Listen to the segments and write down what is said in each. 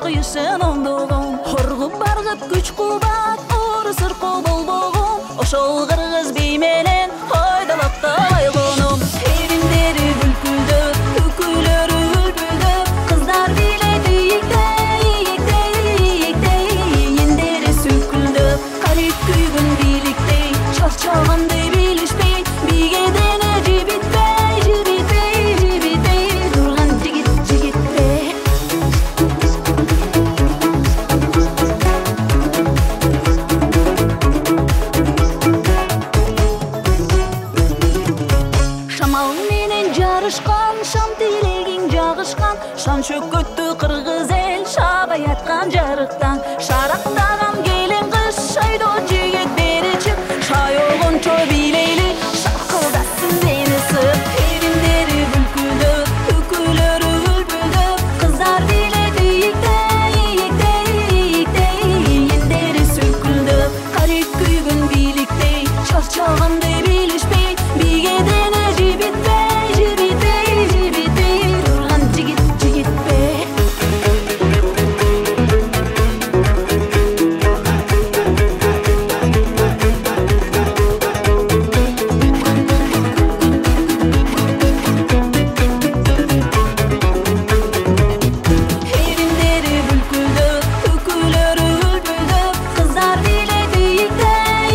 кыйышын оңдогон. Хоргуп баргып күч кубат, оры сыркы болбогон. Ошол кыргыз бей менен ойдалап талайгоном. Эриндери бүлкүлдө, үкүлөрү үлбүлдө, кыздар биледи ийиктей, эндери сүкүлдө, карип күйгүн бийликтей, чарчагандай билишпей, бийгедене жибитпей, турган жигитпей. Шамал менен жарышкан, шам тилегиң жагышкан, шан чөкөттү кыргыз эл шабай аткан жарыктан. Шарактаган келин кыз шайдо жигит бери чык, шайогончо бийлейли шакылдасын мени сык. Эриндери бүлкүлдө, үкүлөрү үлбүлдө, кыздар биледи ийиктей, эндери сүкүлдө, карип күйгүн бийликтей, чарчагандай билишпей, бийгедене жибитпей, турган жигитпей. Эриндери бүлкүлдө, үкүлөрү үлбүлдө, кыздар биледи ийиктей,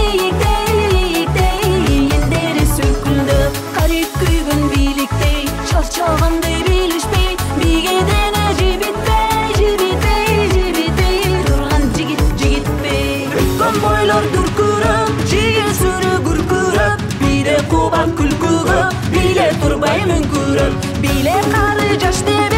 эндери сүкүлдө, карип күйгүн бийликтей, чарчагандай билишпей, бийгедене жибитпей, турган жигитпей. Өткөн бойлор дүркүрөп, жигесүрү күркүрөп, бире кубат күлкүгө, биле турбай мүңкүрөп, биле кары жаш деп